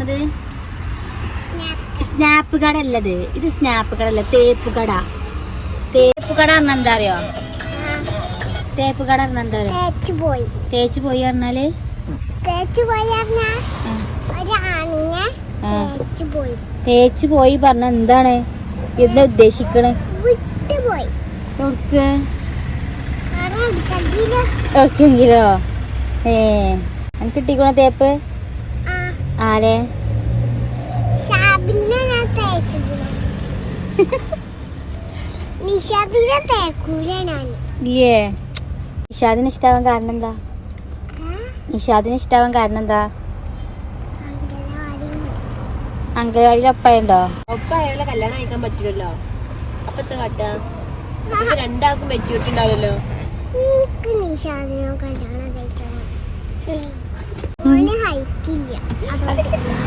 പറഞ്ഞത്? സ്നാപ്പ് കട അല്ലത്, ഇത് സ്നാപ്പ് കട അല്ല, തേപ്പ് കട. തേപ്പ് കട പറഞ്ഞാ എന്താ അറിയോ? തേപ്പ് കട പറഞ്ഞാ എന്താ അറിയോ? തേച്ച് പോയി പറഞ്ഞാല് തേച്ച് പോയി പറഞ്ഞ എന്താണ് എന്താ ഉദ്ദേശിക്കണേ? എവിടെക്കെങ്കിലോ? എനിക്ക് കിട്ടിക്കണ തേപ്പ് ആരെ? ഇല്ലേ, നിഷാദിന് ഇഷ്ടാവാൻ കാരണം എന്താ? നിഷാദിന് ഇഷ്ടാവാൻ കാരണം എന്താ? അങ്കലവാടിയിൽ ഒപ്പയുണ്ടോ? ഒപ്പയുള്ള കല്യാണം കഴിക്കാൻ പറ്റില്ലല്ലോ. അപ്പൊ എന്താ കാട്ടാ? രണ്ടാൾക്കും മെച്ചൂരിറ്റി ഉണ്ടാവല്ലോ.